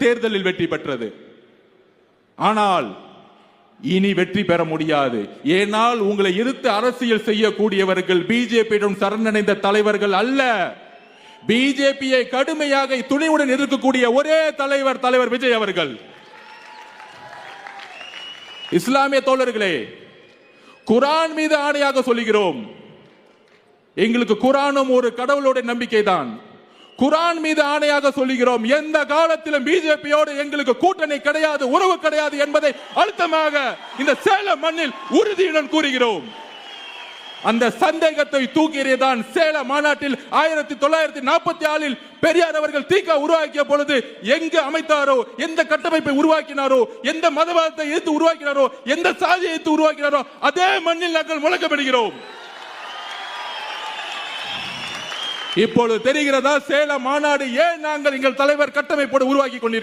தேர்தலில் வெற்றி பெற்றது. ஆனால் இனி வெற்றி பெற முடியாது. ஏனால் உங்களை எதிர்த்து அரசியல் செய்யக்கூடியவர்கள் பிஜேபியிடம் சரணடைந்த தலைவர்கள் அல்ல. பிஜேபியை கடுமையாக துணிவுடன் எதிர்க்கக்கூடிய ஒரே தலைவர் விஜய் அவர்கள். இஸ்லாமிய தோழர்களே, குர்ஆன் மீது ஆணையாக சொல்லுகிறோம், எங்களுக்கு குர்ஆனும் ஒரு கடவுளுடைய நம்பிக்கை தான். குர்ஆன் மீது ஆணையாக சொல்லுகிறோம், எந்த காலத்திலும் பிஜேபியோடு எங்களுக்கு கூட்டணி கிடையாது, உறவு கிடையாது என்பதை அழுத்தமாக இந்த சேலம் மண்ணில் உறுதியுடன் கூறுகிறோம். அந்த சந்தேகத்தை தூக்கியதான் சேலம் மாநாட்டில் 1944 பெரியார் அவர்கள் தீகா உருவாக்கிய பொழுது எங்கு அமைத்தாரோ, எந்த கட்டமைப்பை உருவாக்கினாரோ, எந்த மதவாதத்தை எதிர்த்து உருவாக்கினாரோ, எந்த சாதியை எதிர்த்து உருவாக்கினாரோ அதே மண்ணில் நாங்கள் முழக்கமிடுகிறோம். இப்பொழுது தெரிகிறதா சேலம் மாநாடு ஏன் நாங்கள் எங்கள் தலைவர் கட்டமைப்போடு உருவாக்கி கொண்டிருக்கிறோம்.